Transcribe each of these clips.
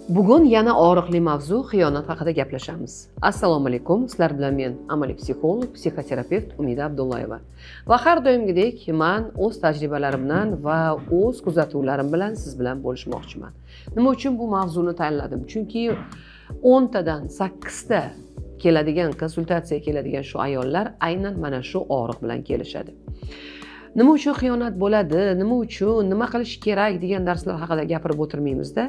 Bugun yana og'riqli mavzu xiyonat haqida gaplashamiz. Assalomu alaykum. Sizlar bilan men amaliy psixolog, psixoterapevt Umida Abdullayeva. Va har doimgidek men o'z tajribalarimdan va o'z kuzatuvlarim bilan siz bilan bo'lishmoqchiman. Nima uchun bu mavzuni tanladim? Chunki 10 tadan 8 ta keladigan konsultatsiyaga keladigan shu ayollar aynan mana shu og'riq bilan kelishadi. Nima uchun xiyonat bo'ladi, nima uchun, nima qilish kerak degan narsalar haqida gapirib o'tirmaymizda,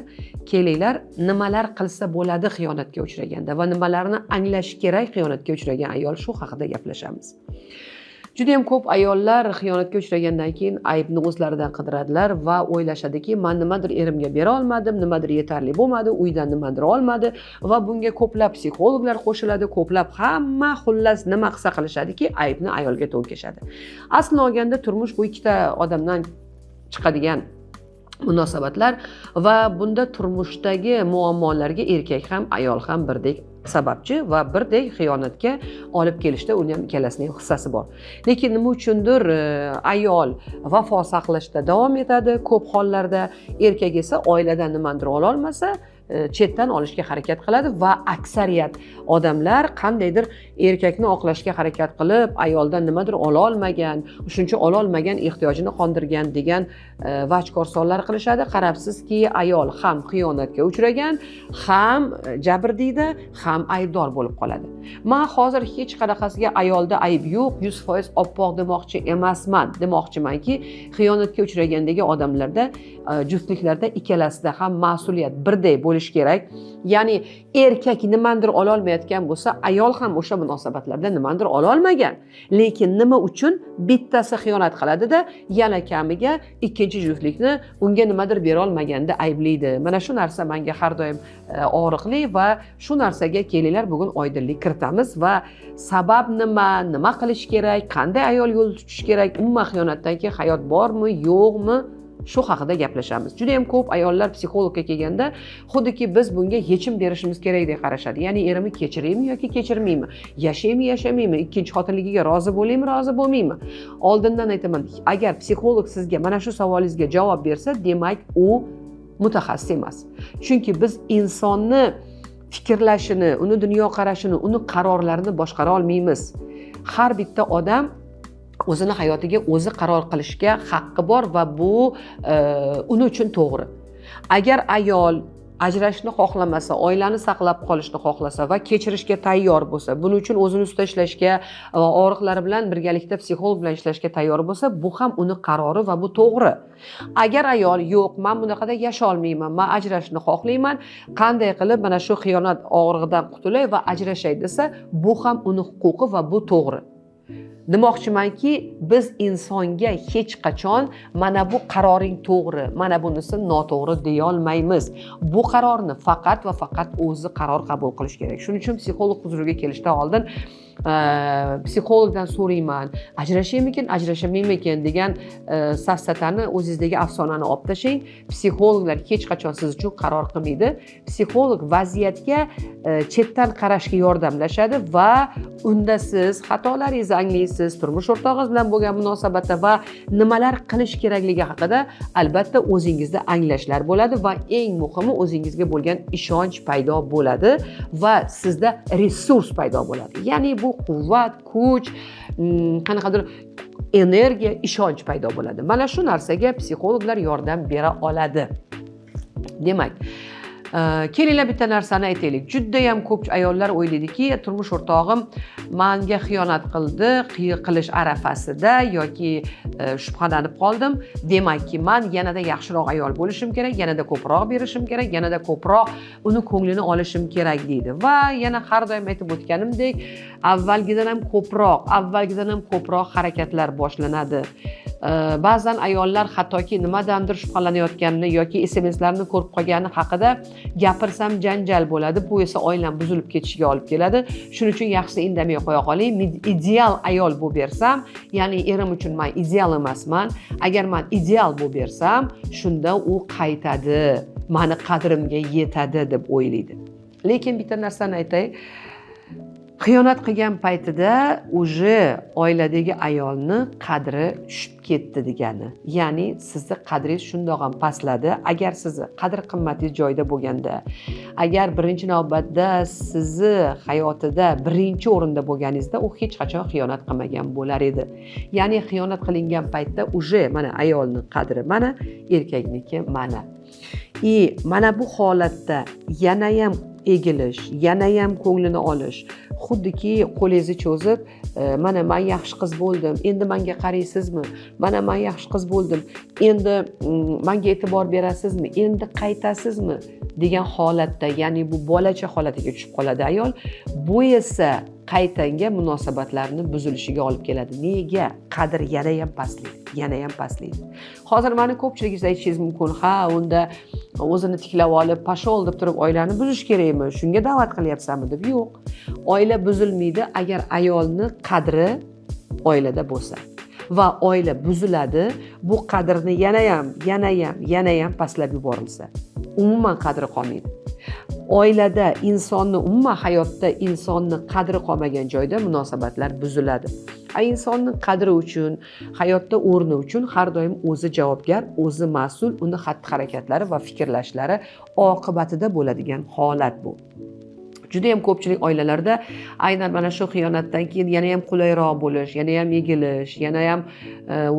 kelinglar nimalar qilsa bo'ladi xiyonatga uchraganda va nimalarni anglash kerak xiyonatga uchragan ayol shu haqida gaplashamiz. Juda ham ko'p ayollar xiyonatga uchragandan keyin aybni o'zlaridan qidiradilar va o'ylashadiki, men nimadir erimga bera olmadim, nimadir yetarli bo'lmadi, uydan nimadir olmadi va bunga ko'plab psixologlar qo'shiladi, ko'plab hamma xullas nima qilsa qilishadiki, aybni ayolga to'nkashadi. Aslini olganda turmush bu ikkita odamdan chiqadigan munosabatlar va bunda turmushdagi muammolarga erkak ham, ayol ham birdek sababchi va birdek xiyonatga olib kelishda uning ham ikkalasining hissasi bor. Lekin nima uchundir ayol vafo saqlashda davom etadi, ko'p hollarda erkak esa oiladan nimadir ola olmasa chetdan olishga harakat qiladi va aksariyat odamlar qandaydir erkakni oqlashga harakat qilib, ayoldan nimadir ola olmagan, shuncha ola olmagan ehtiyojini qondirgan degan vajkorsollar qilishadi. Qarabsizki, ayol ham xiyonatga uchragan, ham jabrdiyda, ham aybdor bo'lib qoladi. Men hozir hech qanaqasiga ayolda ayb yo'q, 100% oppoq demoqchi emasman. Demoqchimanki, xiyonatga uchragandagi odamlarda, juftliklarda ikkalasida ham mas'uliyat birday bo'lishi kerak. Ya'ni erkak nimadir ola olmayotgan bo'lsa, ayol ham o'sha munosabatlarda nimadir ola olmagan. Lekin nima uchun bittasi xiyonat qiladida, yana kamiga ikkinchi juftlikni unga nimadir bera olmaganda ayblaydi. Mana shu narsa menga har doim og'riqli va shu narsaga kelinglar bugun oydinlik kiritamiz va sabab nima qilish kerak, qanday ayol yo'l tutish kerak, umuman xiyonatdan keyin hayot bormi, yo'qmi? Shu haqida gaplashamiz. Juda ham ko'p ayollar psixologga kelganda xuddiki biz bunga yechim berishimiz kerak deb qarashadi. Ya'ni erimni kechiraymi yoki kechirmaymi? Yashaymi, yashamaymi? Ikkinchi xotinligiga rozi bo'laymi, rozi bo'lmaymi? Oldindan aytaman, agar psixolog sizga mana shu savolingizga javob bersa, demak u mutaxassis emas. Chunki biz insonni fikrlashini, uni dunyoqarashini, uni qarorlarini boshqara olmaymiz. Har bitta odam o'zini hayotiga o'zi qaror qilishga haqqi bor va bu uni uchun to'g'ri. Agar ayol ajrashishni xohlamasa, oilani saqlab qolishni xohlasa va kechirishga tayyor bo'lsa, buning uchun o'zini ustida ishlashga va og'riqlari bilan birgalikda psixolog bilan ishlashga tayyor bo'lsa, bu ham uni qarori va bu to'g'ri. Agar ayol yo'q, men bunaqada yasha olmayman, men ajrashishni xohlayman, qanday qilib mana shu xiyonat og'rig'idan qutulay va ajrashay desa, bu ham uni huquqi va bu to'g'ri. Demoqchimanki, biz insonga hech qachon mana bu qaroring to'g'ri, mana bunisi noto'g'ri deya olmaymiz. Bu qarorni faqat va faqat o'zi qaror qabul qilish kerak. Shuning uchun psixolog huzuriga kelishdan oldin psixologdan so'rayman, ajrashaymikin, ajrashamaymikin degan safsatani, o'zingizdagi afsonani olib tashlang. Psixologlar hech qachon siz uchun qaror qilmaydi. Psixolog vaziyatga chetdan qarashga yordamlashadi va unda siz xatolaringizni anglaysiz, turmush o'rtog'ingiz bilan bo'lgan munosabatda va nimalar qilish kerakligi haqida albatta o'zingizda anglashlar bo'ladi va eng muhimi o'zingizga bo'lgan ishonch paydo bo'ladi va sizda resurs paydo bo'ladi. Ya'ni bu quvvat, kuch, qanaqadir energiya, ishonch paydo bo'ladi. Mana shu narsaga psixologlar yordam bera oladi. Demak, kelinglar bitta narsani aytaylik. Juda ham ko'p ayollar o'ylaydiki, turmush o'rtog'im menga xiyonat qildi, qilish arafasida yoki shubhalanib qoldim. Demakki, men yanada yaxshiroq ayol bo'lishim kerak, yanada ko'proq berishim kerak, yanada ko'proq uni ko'nglini olishim kerak deydi. Va yana har doim aytib o'tganimdek, avvalgidan ham ko'proq harakatlar boshlanadi. Ba'zan ayollar hattoki nimadandir shubhalanayotganini yoki SMS'larni ko'rib qolgani haqida gapirsam janjal bo'ladi. Bu esa oilam buzilib ketishiga olib keladi. Shuning uchun yaxshisi indamay qo'ya qoling. Ideal ayol bo'lib bersam, ya'ni erim uchun men ideal emasman. Agar men ideal bo'lib bersam, shunda u qaytadi, meni qadrimga yetadi deb o'ylaydi. Lekin bitta narsani aytay. xiyonat qilgan paytida уже oiladagi ayolni qadri tushib ketdi degani. Ya'ni sizni qadringiz shundoq ham pastladi. Agar sizni qadr qimmatingiz joyida bo'lganda, agar birinchi navbatda sizni hayotida birinchi o'rinda bo'lganingizda, u hech qachon xiyonat qilmagan bo'lar edi. Ya'ni xiyonat qilingan paytda уже mana ayolning qadri mana, erkakniki mana. Mana bu holatda yana ham egilish, yana ham ko'nglini olish, xuddiki qo'lingizni cho'zib, mana men yaxshi qiz bo'ldim, endi menga qaraysizmi? Mana men yaxshi qiz bo'ldim, endi menga e'tibor berasizmi? Endi qaytasizmi? degan holatda, ya'ni bu bolacha holatiga tushib qoladi ayol. Bu esa qaytanga munosabatlarni buzilishiga olib keladi. Nega? Qadr yana ham pastlaydi. Hozir meni ko'pchiligingiz aytishingiz mumkin, ha, unda o'zini tiklab olib, pashol deb turib oilani buzish kerakmi? Shunga da'vat qilyapsanmi deb. Yo'q. Oila buzilmaydi agar ayolni qadri oilada bo'lsa. Va oila buziladi, bu qadrni yana ham pastlab yuborilsa, umuman qadri qolmaydi. Oilada insonni, umuman hayotda insonni qadri qolmagan joyda munosabatlar buziladi. Insonning qadri uchun, hayotda o'rni uchun har doim o'zi javobgar, o'zi mas'ul, uni xatti-harakatlari va fikrlashlari oqibatida bo'ladigan holat bu. Juda ham ko'pchilik oilalarda aynan mana shu xiyonatdan keyin yana ham qulayroq bo'lish, yana ham egilish, yana ham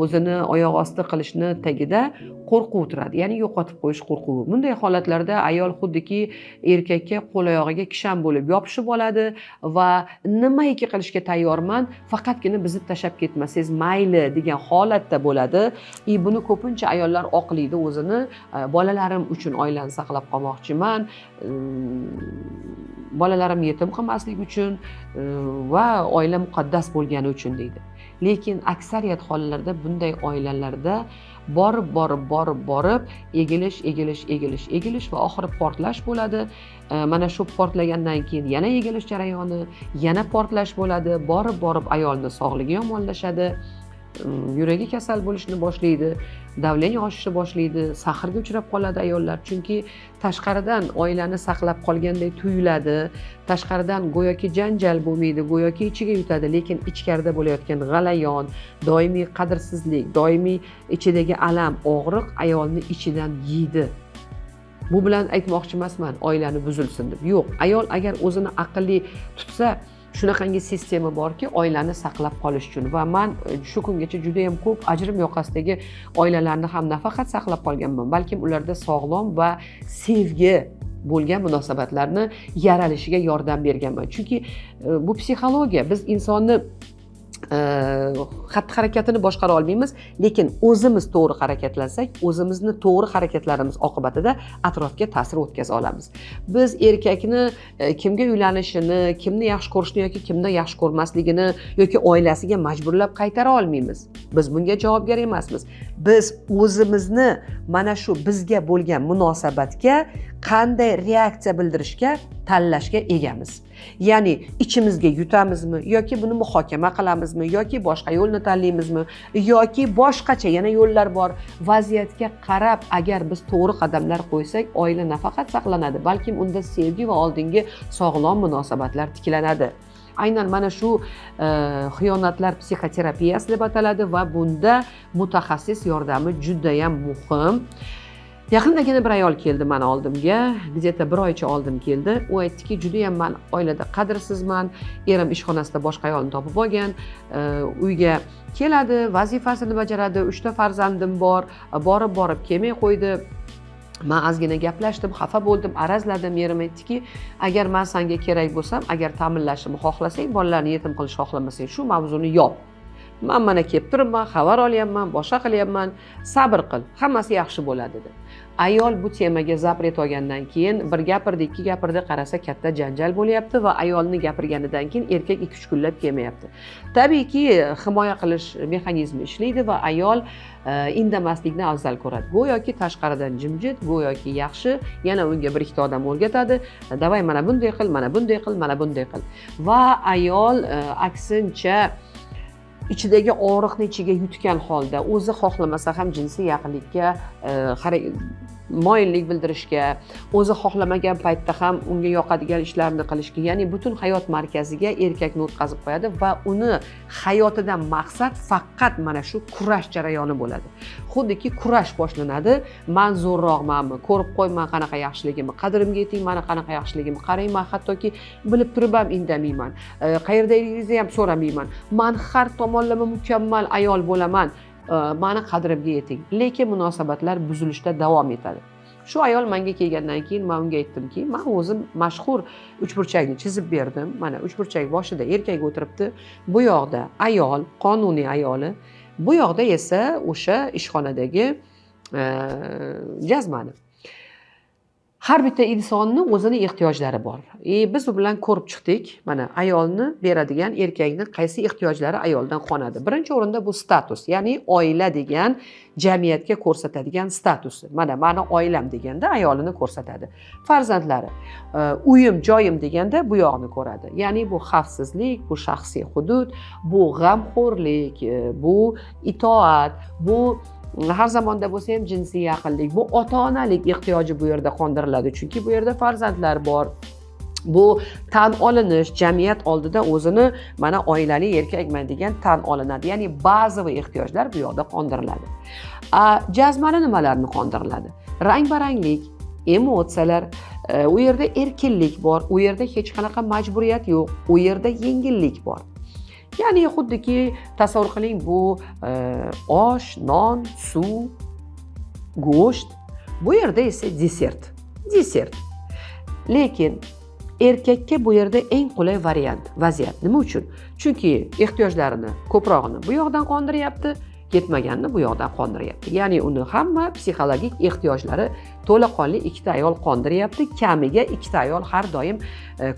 o'zini oyoq osti qilishni tagida qo'rquv turadi. Ya'ni yo'qotib qo'yish qo'rquvi. Bunday holatlarda ayol xuddiki erkakka qo'l oyog'iga kishan bo'lib yopishib oladi va nimaiki qilishga tayyorman, faqatgina bizni tashlab ketmasangiz mayli degan holatda bo'ladi. Buni ko'pincha ayollar oqlaydi o'zini, bolalarim uchun oilani saqlab qolmoqchiman, bolalarim yetim qolmaslik uchun va oila muqaddas bo'lgani uchun deydi. Lekin aksariyat hollarda bunday oilalarda borib egilish va oxiri portlash bo'ladi. Mana shu portlagandan keyin yana egilish jarayoni, yana portlash bo'ladi. Borib ayolning sog'ligi yomonlashadi. Yuragi kasal bo'lishni boshlaydi, davleniya oshishni boshlaydi, sahrga uchrab qoladi ayollar. Chunki tashqaridan oilani saqlab qolganday tuyuladi, tashqaridan go'yoki janjal bo'lmaydi, go'yoki ichiga yutadi, lekin ichkarida bo'layotgan g'alayon, doimiy qadrsizlik, doimiy ichidagi alam, og'riq ayolni ichidan yeydi. Bu bilan aytmoqchi emasman, oilani buzilsin deb. Yo'q, ayol agar o'zini aqlli tutsa, shunaqangi sistema borki, oilani saqlab qolish uchun. Va men shu kungacha juda ham ko'p ajrim yoqasidagi oilalarni ham nafaqat saqlab qolganman, balkim ularda sog'lom va sevgi bo'lgan munosabatlarni yaralishiga yordam berganman. Chunki bu psixologiya, biz insonni xatti-harakatini boshqara olmaymiz, lekin o'zimiz to'g'ri harakatlansak, o'zimizni to'g'ri harakatlarimiz oqibatida atrofga ta'sir o'tkaza olamiz. Biz erkakni kimga uylanishini, kimni yaxshi ko'rishni yoki kimni yaxshi ko'rmasligini yoki oilasiga majburlab qaytara olmaymiz. Biz bunga javobgar emasmiz. Biz o'zimizni mana shu bizga bo'lgan munosabatga qanday reaksiya bildirishga tanlashga egamiz. Ya'ni ichimizga yutamizmi yoki buni muhokama qilamizmi yoki boshqa yo'lni tanlaymizmi yoki boshqacha yana yo'llar bor. Vaziyatga qarab agar biz to'g'ri qadamlar qo'ysak, oila nafaqat saqlanadi, balkim unda sevgi va oldingi sog'lom munosabatlar tiklanadi. Aynan mana shu xiyonatlar psixoterapiyasi deb ataladi va bunda mutaxassis yordami juda ham muhim. Yaqindagina bir ayol keldi meni oldimga, где-то bir oycha oldin keldi. U aytdiki, juda ham men oilada qadrsizman, erim ishxonasida boshqa ayolni topib olgan, uyga keladi, vazifasini bajaradi, 3 ta farzandim bor, borib kelmay qo'ydi. Men ozgina gaplashdim, xafa bo'ldim, arazladim. Erim aytdiki, agar men senga kerak bo'lsam, agar ta'minlashimni xohlasang, bolalarni yetim qilishni xohlamasang, shu mavzuni yop. Men mana kelib turibman, xabar olyapman, boshqa qilyapman, sabr qil, hammasi yaxshi bo'ladi dedi. Ayol bu temaga zapret olgandan keyin bir gapirdi, ikki gapirdi, qarasa katta janjal bo'lyapti va ayolni gapirganidan keyin erkak 2-3 kunlab kelmayapti. Tabiiyki, himoya qilish mexanizmi ishlaydi va ayol indamaslikni afzal ko'radi. Go'yoki tashqaridan jimjit, go'yoki yaxshi, yana unga bir ikkita odam o'rgatadi. Davay mana bunday qil, mana bunday qil, mana bunday qil. Va ayol aksincha ichidagi og'riqni ichiga yutgan holda o'zi xohlamasa ham jinsiy yaqinlikka moyillik bildirishga, o'zi xohlamagan paytda ham unga yoqadigan ishlarni qilishga, ya'ni butun hayot markaziga erkakni o'tkazib qo'yadi va uni hayotidan maqsad faqat mana shu kurash jarayoni bo'ladi. Xuddiki kurash boshlanadi. Men zo'rroqmanmi? Ko'rib qo'yman qanaqa yaxshiligimni, qadrimga yeting, mana qanaqa yaxshiligimni qarayman, hattoki bilib turib ham indamayman. Qayerdaligingizni ham so'ramayman. Men har tomonlama mukammal ayol bo'laman. Mani qadrimga yeting. Lekin munosabatlar buzilishda davom etadi. Shu ayol menga kelgandan keyin men unga aytdimki, men o'zim mashhur uchburchakni chizib berdim. Mana uchburchak boshida erkak o'tiribdi. Bu yoqda ayol, qonuniy ayoli, bu yoqda esa o'sha ishxonadagi jazmani. Har bitta insonni o'zini ehtiyojlari bor. Biz u bilan ko'rib chiqdik. Mana ayolni beradigan erkakning qaysi ehtiyojlari ayoldan qonadi. Birinchi o'rinda bu status, ya'ni oila degan jamiyatga ko'rsatadigan statusi. Mana meni oilam deganda ayolini ko'rsatadi. Farzandlari, uyim, joyim deganda bu yoqni ko'radi. Ya'ni bu xavfsizlik, bu shaxsiy hudud, bu g'amxo'rlik, bu itoat, bu har zamonda bo'lsa ham jinsiy yaqinlik, bu ota-onalik ehtiyoji bu yerda qondiriladi. Chunki bu yerda farzandlar bor. Bu tan olinish, jamiyat oldida o'zini mana oilali erkakman degan tan olinadi. Ya'ni ba'zi ehtiyojlar bu yoqda qondiriladi. Jazmani nimalarni qondiriladi? Rang-baranglik, emotsiyalar, u yerda erkinlik bor, u yerda hech qanaqa majburiyat yo'q, u yerda yengillik bor. Ya'ni xuddiki tasavvur qiling, bu osh, non, suv, go'sht, bu yerda esa desert. Lekin erkakka bu yerda eng qulay vaziyat. Nima uchun? Chunki ehtiyojlarini ko'prog'ini bu yoqdan qondiryapti, yetmaganini bu yoqdan qondiryapti. Ya'ni uni hamma psixologik ehtiyojlari to'laqonli ikkita ayol qondiryapti. Kamiga ikkita ayol har doim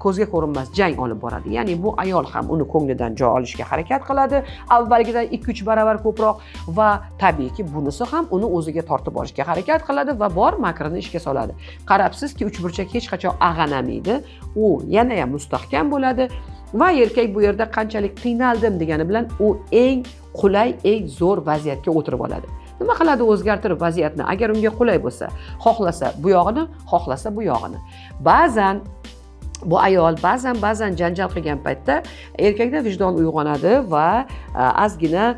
ko'zga ko'rinmas jang olib boradi. Ya'ni bu ayol ham uni ko'nglidan joy olishga harakat qiladi, avvalgidan 2-3 barobar ko'proq, va tabiiyki bunisi ham uni o'ziga tortib olishga harakat qiladi va bor makrini ishga soladi. Qarabsizki, uchburchak hech qachon ag'anamaydi. U yana ham mustahkam bo'ladi va erkak bu yerda qanchalik qiynaldim degani bilan u eng qulay, eng zo'r vaziyatga o'tirib oladi. Nima qiladi? O'zgartirib vaziyatni. Agar unga qulay bo'lsa, xohlasa bu yog'ini, xohlasa bu yog'ini. Ba'zan bu ayol ba'zan janjal qilgan paytda erkakda vijdon uyg'onadi va ozgina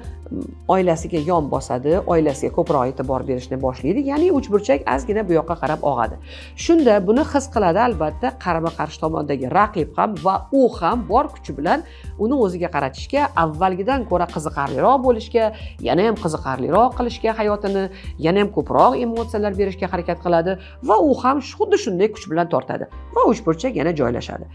oilasiga yon bosadi, oilasiga ko'proq e'tibor berishni boshlaydi. Ya'ni uchburchak ozgina bu yoqqa qarab og'adi. Shunda buni his qiladi albatta qarama-qarshi tomondagi raqib ham va u ham bor kuchi bilan uni o'ziga qaratishga, avvalgidan ko'ra qiziqarliroq bo'lishga, yana ham qiziqarliroq qilishga hayotini, yana ham ko'proq emotsiyalar berishga harakat qiladi va u ham xuddi shunday kuch bilan tortadi va uchburchak yana joylashadi.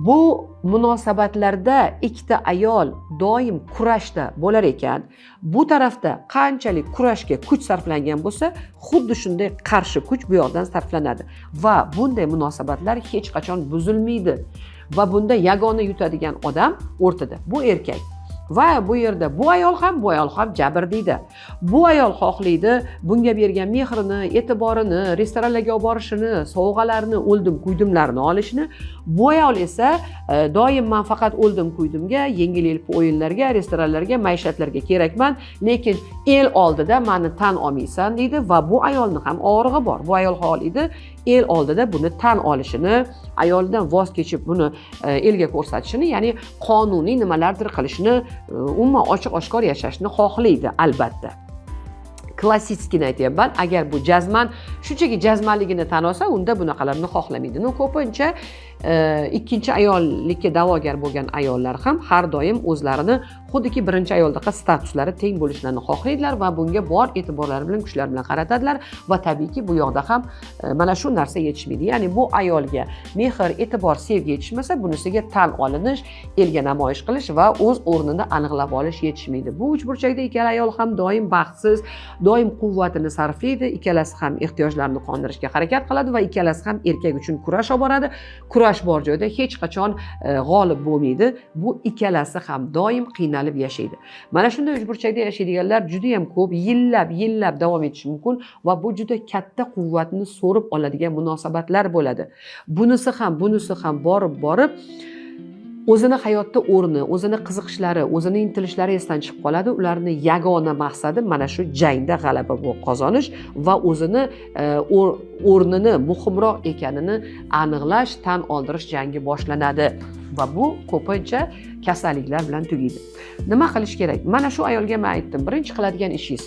Bu munosabatlarda ikkita ayol doim kurashda bo'lar ekan, bu tarafda qanchalik kurashga kuch sarflangan bo'lsa, xuddi shunday qarshi kuch bu yoqdan sarflanadi va bunday munosabatlar hech qachon buzilmaydi va bunda yagona yutadigan odam o'rtada bu erkak. Va bu yerda bu ayol ham jabrdiydi. Bu ayol xohlaydi bunga bergan mehrini, e'tiborini, restoranlarga olib borishini, sovg'alarni, o'ldim-kuydimlarni olishni. Bu ayol esa doim men faqat o'ldim-kuydimga, yengil-yelpi o'yinlarga, restoranlarga, maishatlarga kerakman, lekin el oldida meni tan olmaysan deydi va bu ayolni ham og'rig'i bor. Bu ayol xohlaydi el oldida buni tan olishini, ayolidan voz kechib buni elga ko'rsatishini, ya'ni qonuniy nimalardir qilishni, umuman ochiq-oshkor yashashni xohlaydi albatta. Klassikini aytyapman, agar bu jazman shunchaki jazmanligini tan olsa, unda bunaqalarni xohlamaydi. Ko'pincha ikkinchi ayollikka da'vogar bo'lgan ayollar ham har doim o'zlarini xuddiki birinchi ayoldaqa statuslari teng bo'lishlarini xohlaydilar va bunga bor e'tiborlari bilan, kuchlari bilan qaratadilar va tabiiyki bu yoqda ham mana shu narsa yetishmaydi. Ya'ni bu ayolga mehr, e'tibor, sevgi yetishmasa, bunisiga tan olinish, elga namoyish qilish va o'z o'rnini aniqlab olish yetishmaydi. Bu uchburchakda ikkala ayol ham doim baxtsiz, doim quvvatini sarflaydi, ikkalasi ham ehtiyojlarini qondirishga harakat qiladi va ikkalasi ham erkak uchun kurash olib boradi. Kurash bor joyda hech qachon g'olib bo'lmaydi. Bu ikkalasi ham doim qiynalib yashaydi. Mana shunday uchburchakda yashaydiganlar juda ham ko'p, yillab davom etishi mumkin va bu juda katta quvvatni so'rib oladigan munosabatlar bo'ladi. Bunisi ham borib o'zini hayotda o'rni, o'zini qiziqishlari, o'zini intilishlari esdan chiqib qoladi. Ularning yagona maqsadi mana shu jangda g'alaba qozonish va o'zini o'rnini muhimroq ekanini aniqlash, tan oldirish jangi boshlanadi va bu ko'pincha kasalliklar bilan tugaydi. Nima qilish kerak? Mana shu ayolga men aytdim, birinchi qiladigan ishingiz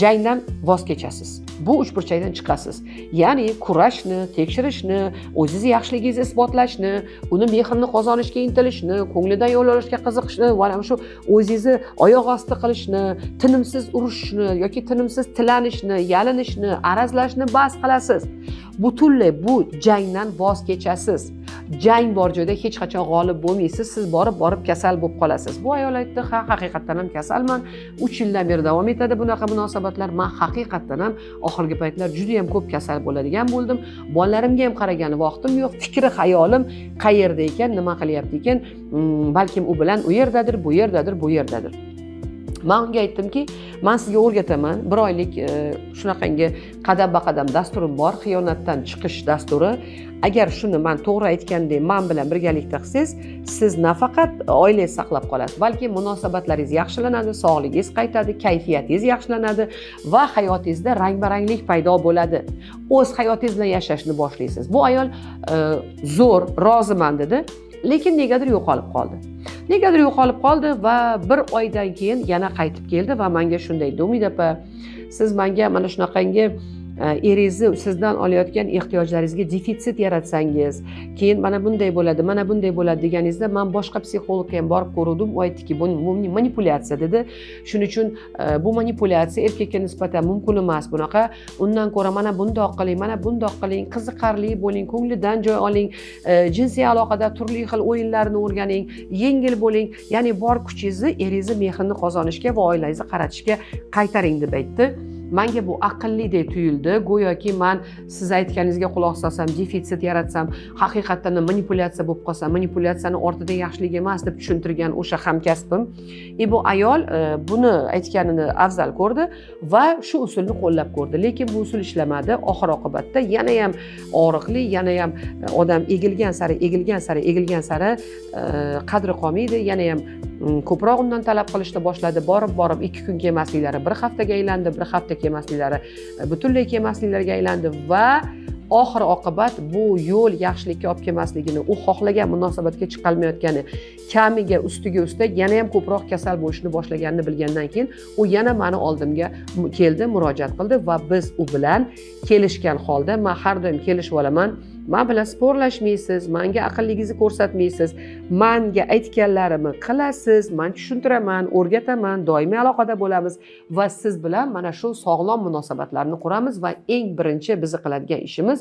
jangdan voz kechasiz. Bu uchburchakdan chiqasiz. Ya'ni kurashni, tekshirishni, o'zingiz yaxshiligingizni isbotlashni, uni mehrini qozonishga intilishni, ko'nglidan yo'l olishga qiziqishni va mana shu o'zingizni oyoq osti qilishni, tinimsiz urishni yoki tinimsiz tilanishni, yalinishni, arazlashni bas qilasiz. Butunlay bu jangdan voz kechasiz. Jang bor joyda hech qachon g'olib bo'lmaysiz. Siz borib kasal bo'lib qolasiz. Bu ayol aytdi, "Ha, haqiqatan ham kasalman. 3 yildan beri davom etadi bunaqa munosabatlar. Men haqiqatan ham oxirgi paytlar juda ham ko'p kasal bo'ladigan bo'ldim. Bolalarimga ham qaragan vaqtim yo'q. Fikri, xayolim qayerda ekan, nima qilyapti ekan? Balkim u bilan u yerdadir, bu yerdadir, bu yerdadir." Men unga aytdimki, men sizga o'rgataman. 1 oylik shunaqangi qadam-baqadam dasturim bor, xiyonatdan chiqish dasturi. Agar shuni men to'g'ri aytgandek, men bilan birgalikda qilsangiz, siz nafaqat oilangizni saqlab qolasiz, balki munosabatlaringiz yaxshilanadi, sog'lig'ingiz qaytadi, kayfiyatingiz yaxshilanadi va hayotingizda rang-baranglik paydo bo'ladi. O'z hayotingiz bilan yashashni boshlaysiz. Bu ayol zo'r, roziman dedi, lekin negadir yo'qolib qoldi. Negadir yo'qolib qoldi va 1 oydan keyin yana qaytib keldi va menga shunday dedi, "Umid opa, siz menga mana shunaqangi eringizni sizdan olayotgan ehtiyojlaringizga defitsit yaratsangiz, keyin mana bunday bo'ladi, mana bunday bo'ladi deganingizda men boshqa psixologga ham borib ko'rdim, u aytdiki, bu manipulyatsiya dedi. Shuning uchun bu manipulyatsiya erkakka nisbatan mumkin emas bunaqa. Undan ko'ra mana bundoq qiling, mana bundoq qiling, qiziqarli bo'ling, ko'nglidan joy oling, jinsiy aloqada turli xil o'yinlarni o'rganing, yengil bo'ling, ya'ni bor kuchingizni eringizni mehrini qozonishga va oilangizni qaratishga qaytaring" deb aytdi. Menga bu aqllidek tuyuldi. Go'yoki men siz aytganingizga quloq solsam, defitsit yaratsam, haqiqatan manipulyatsiya bo'lib qolsa, manipulyatsiyani ortidan yaxshilik emas deb tushuntirgan o'sha hamkasbim. Bu ayol buni aytganini afzal ko'rdi va shu usulni qo'llab ko'rdi. Lekin bu usul ishlamadi. Oxir oqibatda yana ham og'riqli, yana ham odam egilgan sari qadri qolmaydi, yana ham ko'proq undan talab qilishni boshladi. Borib 2 kun kelmasliklari 1 haftaga aylandi, 1 hafta kelmasliklari butunlay kelmasliklarga aylandi va oxir oqibat bu yo'l yaxshilikka olib kelmasligini, u xohlagan munosabatga chiqolmayotgani, kamiga ustiga ustak yana ham ko'proq kasal bo'lishni boshlaganini bilgandan keyin u yana meni oldimga keldi, murojaat qildi va biz u bilan kelishgan holda, men har doim kelishib olaman, men bilan sporlashmaysiz, menga aqlligingizni ko'rsatmaysiz, menga aytganlarimni qilasiz, men tushuntiraman, o'rgataman, doimiy aloqada bo'lamiz va siz bilan mana shu sog'lom munosabatlarni quramiz va eng birinchi biz qiladigan ishimiz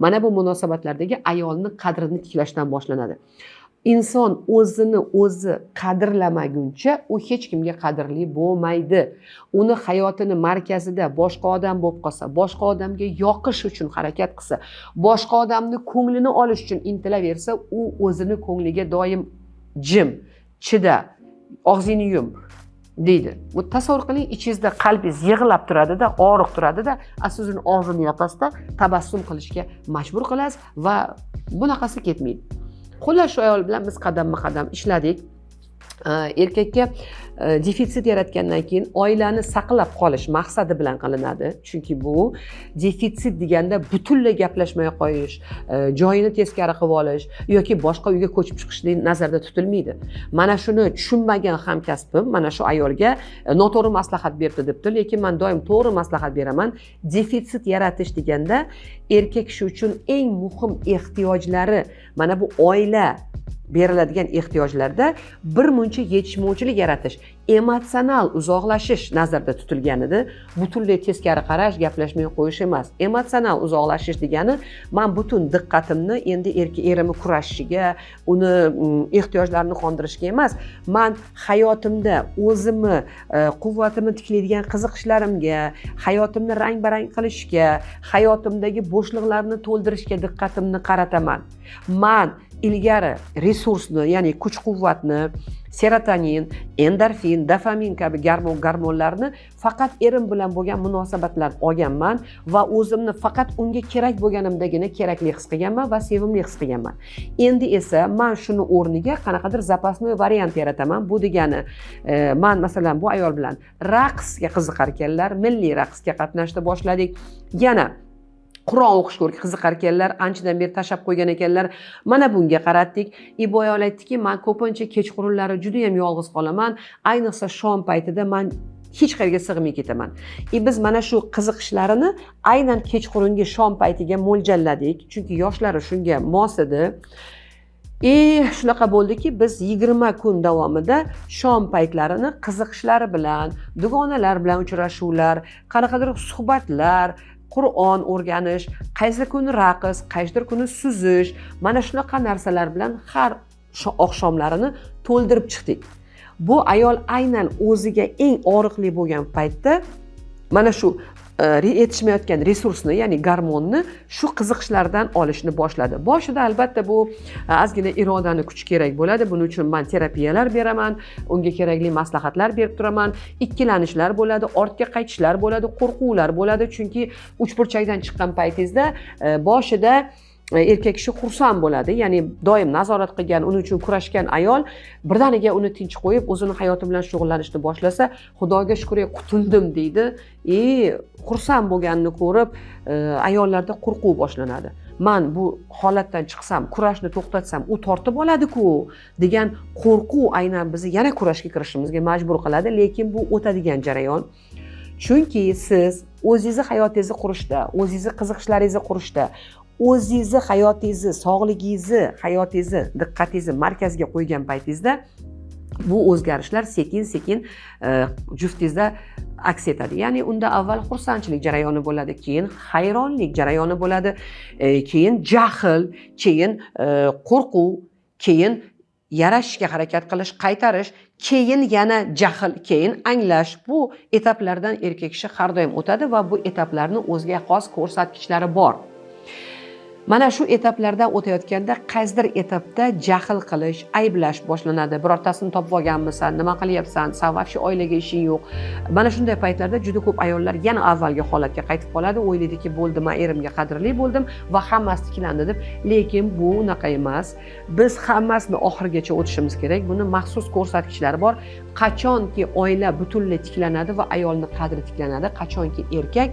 mana bu munosabatlardagi ayolni qadrini tiklashdan boshlanadi. Inson o'zini o'zi qadrlamaguncha u hech kimga qadrli bo'lmaydi. Uni hayotini markazida boshqa odam bo'lib qolsa, boshqa odamga yoqish uchun harakat qilsa, boshqa odamni ko'nglini olish uchun intilaversa, u o'zini ko'ngliga doim jim, chida, og'zingni yum deydi. Bu tasavvur qiling, ichingizda qalbingiz yig'lab turadida, og'riq turadida, sizni og'zini yopasizda tabassum qilishga majbur qilasiz va bunaqasi ketmaydi. Xullas shu ayol bilan biz qadamma-qadam ishladik. Erkakka defitsit yaratgandan keyin oilani saqlab qolish maqsadi bilan qilinadi. Chunki bu defitsit deganda butunlay gaplashmay qo'yish, joyini teskari qilib olish yoki boshqa uyga ko'chib chiqishlik nazarda tutilmaydi. Mana shuni tushunmagan hamkasbim mana shu ayolga noto'g'ri maslahat berdi debdi, lekin men doim to'g'ri maslahat beraman. Defitsit yaratish deganda erkak kishi uchun eng muhim ehtiyojlari mana bu oila beriladigan ehtiyojlarda bir muncha yetishmovchilik yaratish, emotsional uzoqlashish nazarda tutilgan edi. Butunlay teskari qarash, gaplashmay qo'yish emas. Emotsional uzoqlashish degani, men butun diqqatimni endi erimni kurashishiga, uni ehtiyojlarini qondirishga emas, men hayotimda o'zimni quvvatimni tiklaydigan qiziqishlarimga, hayotimni rang-barang qilishga, hayotimdagi bo'shliqlarni to'ldirishga diqqatimni qarataman. Men ilgari resursni, ya'ni kuch-quvvatni, serotonin, endorfin, dopamin kabi gormonlarni faqat erim bilan bo'lgan munosabatlardan olganman va o'zimni faqat unga kerak bo'lganimdagina kerakli his qilganman va sevimli his qilganman. Endi esa men shuni o'rniga qanaqadir zapasnoy variant yarataman. Bu degani, men masalan bu ayol bilan raqsga qiziqar ekanlar, milliy raqsga qatnashdi boshladik. Yana Qur'on o'qishga qiziqar ekanlar, anchadan beri tashab qo'ygan ekanlar. Mana bunga qaratdik. Bu ayol aytdiki, men ko'pincha kechqurunlari juda ham yolg'iz qolaman, ayniqsa shom paytida men hech qayerga sig'may ketaman. Biz mana shu qiziqishlarini aynan kechqurungi shom paytiga mo'ljalladik, chunki yoshlari shunga mos edi. Shunaqa bo'ldiki, biz 20 kun davomida shom paytlarini qiziqishlari bilan, dugonalar bilan uchrashuvlar, qanaqadir suhbatlar, Qur'on o'rganish, qaysi kuni raqs, qaysidir kuni suzish, mana shunaqa narsalar bilan har oqshomlarini to'ldirib chiqdik. Bu ayol aynan o'ziga eng og'riqli bo'lgan paytda mana shu yetishmayotgan resursni, ya'ni gormonni shu qiziqishlardan olishni boshladi. Boshida albatta bu ozgina irodani kuch kerak bo'ladi. Buning uchun men terapiyalar beraman, unga kerakli maslahatlar berib turaman. Ikkilanishlar bo'ladi, ortga qaytishlar bo'ladi, qo'rquvlar bo'ladi, chunki uchburchakdan chiqqan paytingizda boshida erkak kishi xursand bo'ladi, ya'ni doim nazorat qilgan, uning uchun kurashgan ayol birdaniga uni tinch qo'yib, o'zini hayoti bilan shug'ullanishni boshlasa, Xudoga shukr, qutuldim deydi. Xursand bo'lganini ko'rib, ayollarda qo'rquv boshlanadi. Men bu holatdan chiqsam, kurashni to'xtatsam, u tortib oladi-ku degan qo'rquv aynan bizni yana kurashga kirishimizga majbur qiladi, lekin bu o'tadigan jarayon. Chunki siz o'zingizni hayotingizni qurishda, o'zingizni qiziqishlaringizni qurishda, o'zingizni hayotingizni, sog'ligingizni, hayotingizni, diqqatingizni markazga qo'ygan paytingizda bu o'zgarishlar sekin-sekin juftingizda aks etadi. Ya'ni unda avval xursandchilik jarayoni bo'ladi, keyin hayronlik jarayoni bo'ladi, keyin jahl, keyin qo'rquv, keyin yarashishga harakat qilish, qaytarish, keyin yana jahl, keyin anglash. Bu etaplardan erkak kishi har doim o'tadi va bu etaplarning o'ziga xos ko'rsatkichlari bor. Mana shu etaplardan o'tayotganda qaysidir etapda jahl qilish, ayblash boshlanadi. Birortasini topib olganmisan, nima qilyapsan, san vobshe oilaga ishing yo'q. Mana shunday paytlarda juda ko'p ayollar yana avvalgi holatga qaytib qoladi. O'ylaydiki, bo'ldi, men erimga qadrli bo'ldim va hammasi tiklandi deb. Lekin bu unaqa emas. Biz hammasini oxirigacha o'tishimiz kerak. Buni maxsus ko'rsatkichlari bor. Qachonki oila butunlay tiklanadi va ayolning qadri tiklanadi, qachonki erkak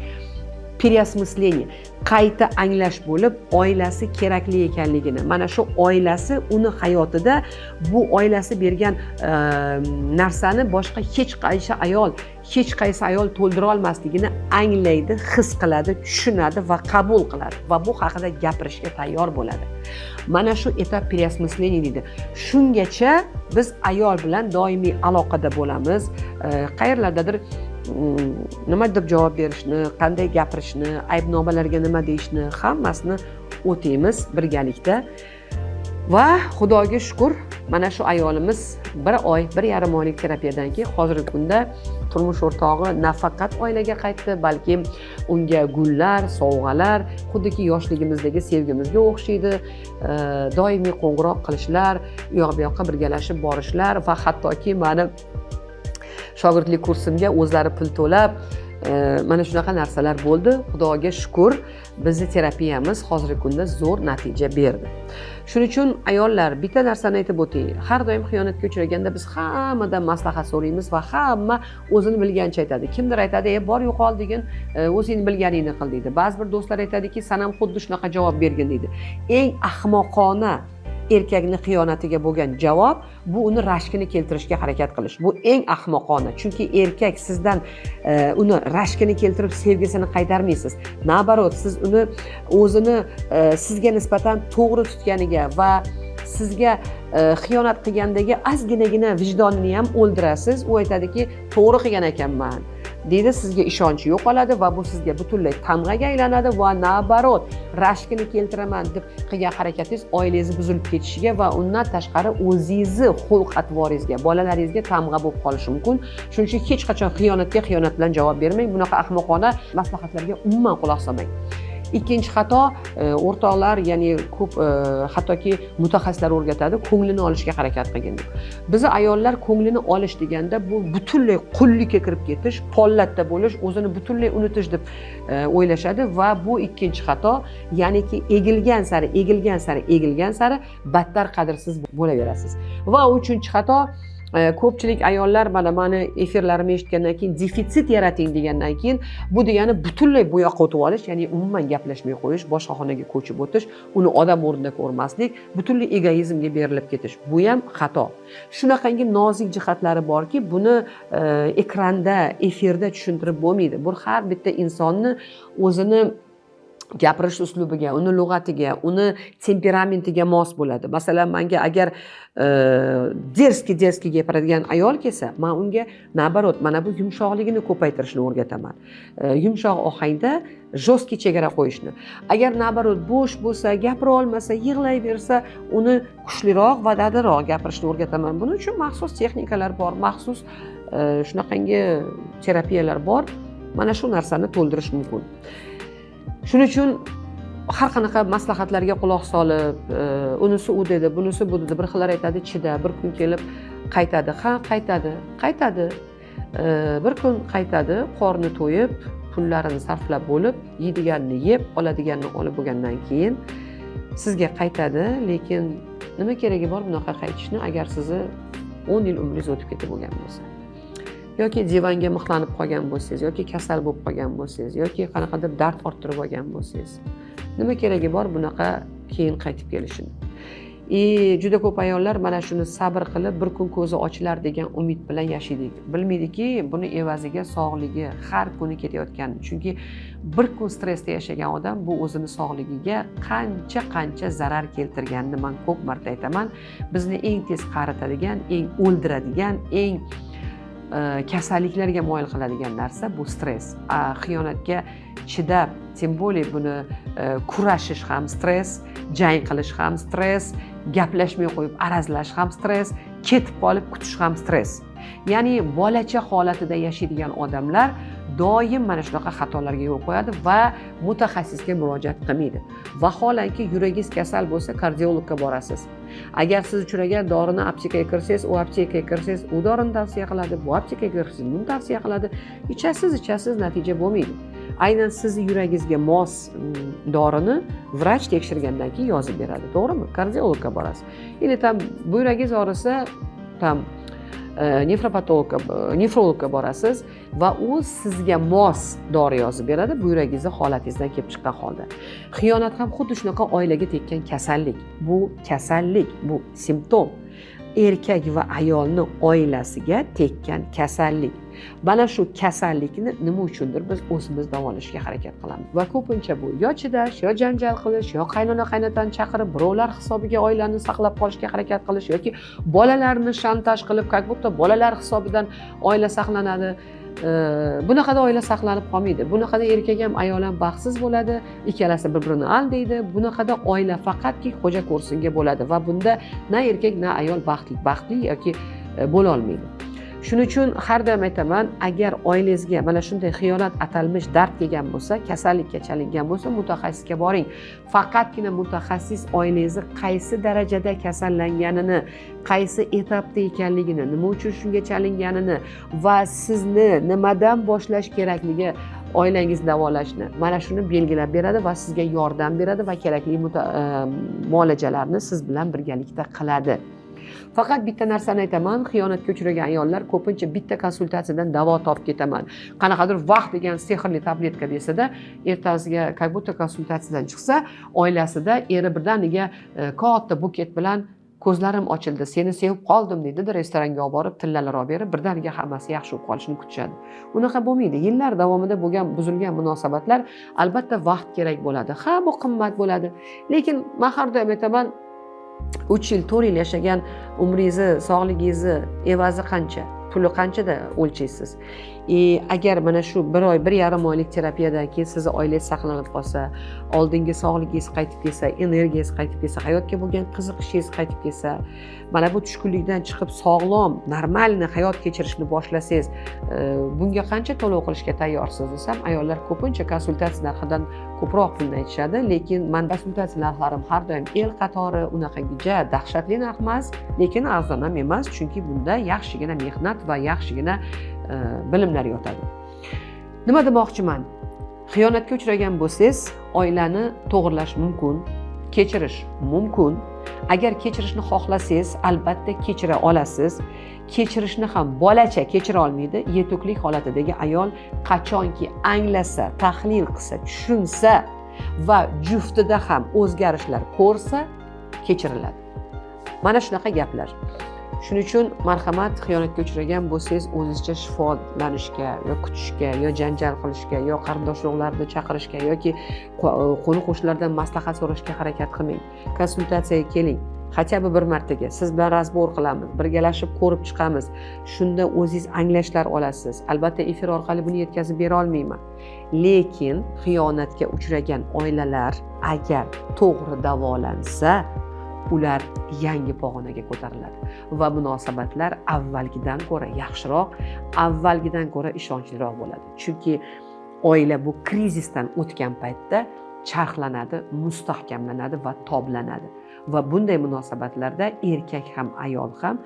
переосмысление, qayta anglash bo'lib, oilasi kerakli ekanligini, mana shu oilasi uni hayotida bu oilasi bergan narsani boshqa hech qaysi ayol to'ldira olmasligini anglaydi, his qiladi, tushunadi va qabul qiladi va bu haqida gapirishga tayyor bo'ladi. Mana shu etap переосмысление deydi. Shungacha biz ayol bilan doimiy aloqada bo'lamiz. Qayerlardadir nima deb javob berishni, qanday gapirishni, aybnomalarga nima deyishni hammasini o'taymiz birgalikda. Va Xudoga shukr, mana shu ayolimiz 1 oy, 1,5 oylik terapiyadan keyin hozirgi kunda turmush o'rtog'i nafaqat oilaga qaytdi, balki unga gullar, sovg'alar, xuddiki yoshligimizdagi sevgimizga o'xshaydi. Doimiy qo'ng'iroq qilishlar, u yoq bu yoqqa birgalashib borishlar va hattoki meni shogirdlik kursimga o'zlari pul to'lab, mana shunaqa narsalar bo'ldi. Xudoga shukr, bizning terapiyamiz hozirgi kunda zo'r natija berdi. Shuning uchun ayollar, bitta narsani aytib o'tay. Har doim xiyonatga uchraganda biz hammadan maslahat so'raymiz va hamma o'zini bilganicha aytadi. Kimdir aytadi, bor yo'qol degin, o'zing bilganingni qil deydi. Ba'zi bir do'stlar aytadiki, sen ham xuddi shunaqa javob bergin deydi. Eng ahmoqona erkakni xiyonatiga bo'lgan javob bu uni rashkini keltirishga harakat qilish. Bu eng ahmoqona. Chunki erkak sizdan uni rashkini keltirib sevgisini qaytarmaysiz. Nabarot, siz uni o'zini sizga nisbatan to'g'ri tutganiga va sizga xiyonat qilgandagi ozginagina vijdonini ham o'ldirasiz. U aytadiki, to'g'ri qilgan ekanman deydi, sizga ishonchi yo'qoladi va bu sizga butunlay tamg'aga aylanadi va nabarot, rashkini keltiraman deb qilgan harakatingiz oilangizni buzilib ketishiga va undan tashqari o'zingizni xulq-atvoringizga, bolalaringizga tamg'a bo'lib qolishi mumkin. Shuning uchun hech qachon xiyonatga xiyonat bilan javob bermang. Bunaqa ahmoqona maslahatlarga umuman quloq solmang. Ikkinchi xato o'rtoqlar, ya'ni ko'p hattoki mutaxassislar o'rgatadi, ko'nglini olishga harakat qilgin deb. Biz ayollar ko'nglini olish deganda bu butunlay qullikka kirib ketish, pollatda bo'lish, o'zini butunlay unutish deb o'ylashadi va bu ikkinchi xato, ya'niki egilgan sari battar qadrsiz bo'laverasiz. Va uchinchi xato, ko'pchilik ayollar mana meni efirlarimni eshitgandan keyin defitsit yarating degandan keyin bu degani butunlay bu yoqqa o'tib olish, ya'ni umuman gaplashmay qo'yish, boshqa xonaga ko'chib o'tish, uni odam o'rnida ko'rmaslik, butunlay egoizmga berilib ketish. Bu ham xato. Shunaqangi nozik jihatlari borki, buni ekranda, efirda tushuntirib bo'lmaydi. Bu har bitta insonni o'zini gapirish uslubiga, uni lug'atiga, uni temperamentiga mos bo'ladi. Masalan, menga agar derski gapiradigan ayol kelsa, men unga nabarot mana bu yumshoqligini ko'paytirishni o'rgataman. Yumshoq ohangda jostki chegara qo'yishni. Agar nabarot bo'sh bo'lsa, gapira olmasa, yig'layversa, uni kuchliroq va dadilroq gapirishni o'rgataman. Buning uchun maxsus texnikalar bor, maxsus shunaqangi terapiyalar bor. Mana shu narsani to'ldirish mumkin. Shuning uchun har qanaqa maslahatlarga quloq solib, unisi u dedi, bunisi bu dedi, bir xillar aytadi, chida, bir kun kelib qaytadi, qaytadi. Bir kun qaytadi, qorni to'yib, pullarini sarflab bo'lib, yeydiganini yeb, oladiganini olib bo'lgandan keyin sizga qaytadi, lekin nima keragi bor bunaqa qaytishni agar sizni 10 yil umringiz o'tib ketib bo'lgan bo'lsa? Yoki divanga mixlanib qolgan bo'lsangiz, yoki kasal bo'lib qolgan bo'lsangiz, yoki qanaqadir dard orttirib olgan bo'lsangiz, nima keragi bor bunaqa keyin qaytib kelishini? Juda ko'p ayollar mana shuni sabr qilib bir kun ko'zi ochilar degan umid bilan yashaydi. Bilmaydiki, buni evaziga sog'ligi har kuni ketayotgan. Chunki bir kun stressda yashagan odam bu o'zini sog'ligiga qancha zarar keltirganini men ko'p marta aytaman. Bizni eng tez qaritadigan, eng o'ldiradigan, eng kasalliklarga moyil qiladigan narsa bu stress. Xiyonatga chidab, tim bo'lib buni kurashish ham stress, jang qilish ham stress, gaplashmay qo'yib arazlash ham stress, ketib qolib kutish ham stress. Ya'ni bolacha holatida yashaydigan odamlar doim mana shunaqa xatolarga yo'l qo'yadi va mutaxassisga murojaat qilmaydi. Vaholanki yuragingiz kasal bo'lsa, kardiologga borasiz. Agar siz uchragan dorini aptekaga kirsangiz, u aptekaga kirsangiz, u dorini tavsiya qiladi, bu aptekaga kirsangiz, buni tavsiya qiladi. Ichasiz, natija bo'lmaydi. Aynan sizni yuragingizga mos dorini vrach tekshirgandan keyin yozib beradi, to'g'rimi? Kardiologga borasiz. Endi tam buyragingiz og'risa, tam nefrologga borasiz va u sizga mos dori yozib beradi, buyragingizni holatingizdan kelib chiqqan holda. Xiyonat ham xuddi shunaqa oilaga tekkan kasallik. Bu kasallik, bu simptom. Erkak va ayolni oilasiga tekkan kasallik. Mana shu kasallikni nima uchundir biz o'zimiz davolashga harakat qilamiz. Va ko'pincha bu yo chidash, yo janjal qilish, yo qaynona-qaynotani chaqirib birovlar hisobiga oilani saqlab qolishga harakat qilish yoki bolalarni shantaj qilib, как будто bolalar hisobidan oila saqlanadi. Bunaqada oila saqlanib qolmaydi. Bunaqada erkak ham ayol ham baxtsiz bo'ladi, ikkalasi bir-birini aldaydi. Bunaqada oila faqatki xo'ja ko'rsinga bo'ladi va bunda na erkak na ayol baxtli yoki bo'la olmaydi. Shuning uchun har doim aytaman, agar oilangizga mana shunday xiyonat atalmish dard kelgan bo'lsa, kasallikka chalingan bo'lsa, mutaxassisga boring. Faqatgina mutaxassis oilangizni qaysi darajada kasallanganini, qaysi etapda ekanligini, nima uchun shunga chalinganini va sizni nimadan boshlash kerakligi oilangizni davolashni mana shuni belgilab beradi va sizga yordam beradi va kerakli muolajalarni siz bilan birgalikda qiladi. Faqat bitta narsani aytaman, xiyonatga uchragan ayollar ko'pincha bitta konsultatsiyadan davo topib ketaman. Qanaqadir vaqt degan sehrli tabletka desada, ertasiga как будто konsultatsiyadan chiqsa, oilasida eri birdaniga katta buket bilan ko'zlarim ochildi, seni sevib qoldim dedi, restoranga olib borib, tillalar olib berib, birdaniga hammasi yaxshi bo'lib qolishini kutishadi. Unaqa bo'lmaydi. Yillar davomida bo'lgan buzilgan munosabatlar albatta vaqt kerak bo'ladi. Ha, bu qimmat bo'ladi. Lekin men har doim aytaman, 3 yil, 4 yil yashagan umringizni, sog'ligingizni evazi qancha, puli qanchada o'lchaysiz? agar mana shu 1 oy 1,5 oylik terapiyadan keyin sizni oilangiz saqlanib qolsa, oldingi sog'ligingiz qaytib kelsa, energiyangiz qaytib kelsa, hayotga bo'lgan qiziqishingiz qaytib kelsa, mana bu tushkunlikdan chiqib sog'lom, normalniy hayot kechirishni boshlasangiz, bunga qancha to'lov qilishga tayyorsiz desam, ayollar ko'pincha konsultatsiya narxidan ko'proq pulni aytishadi, lekin men konsultatsiya narxlarim har doim el qatori unaqa dahshatli narx emas, lekin arzon ham emas, chunki bunda yaxshigina mehnat va yaxshigina bilimlar yotadi. Nima demoqchiman? Xiyonatga uchragan bo'lsangiz, oilani to'g'irlash mumkin, kechirish mumkin. Agar kechirishni xohlasangiz, albatta kechira olasiz. Kechirishni ham bolacha kechira olmaydi. Yetuklik holatidagi ayol qachonki anglasa, tahlil qilsa, tushunsa va juftida ham o'zgarishlar ko'rsa, kechiriladi. Mana shunaqa gaplar. Shuning uchun marhamat, xiyonatga uchragan bo'lsangiz, o'zingizcha shifolanishga, yo kutishga, yo janjal qilishga, yo qarindosh urug'larni chaqirishga yoki qo'ni-qo'shnilardan maslahat so'rashga harakat qilmang. Konsultatsiyaga keling. Хотя бы bir martaga siz bilan razbor qilamiz, birgalashib ko'rib chiqamiz. Shunda o'zingiz anglashlar olasiz. Albatta efir orqali buni yetkazib bera olmayman. Lekin xiyonatga uchragan oilalar agar to'g'ri davolansa, ular yangi pog'onaga ko'tariladi va munosabatlar avvalgidan ko'ra yaxshiroq, avvalgidan ko'ra ishonchliroq bo'ladi. Chunki oila bu krizisdan o'tgan paytda charxlanadi, mustahkamlanadi va toblanadi. Va bunday munosabatlarda erkak ham ayol ham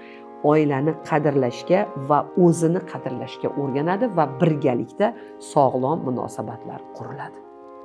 oilani qadrlashga va o'zini qadrlashga o'rganadi va birgalikda sog'lom munosabatlar quriladi.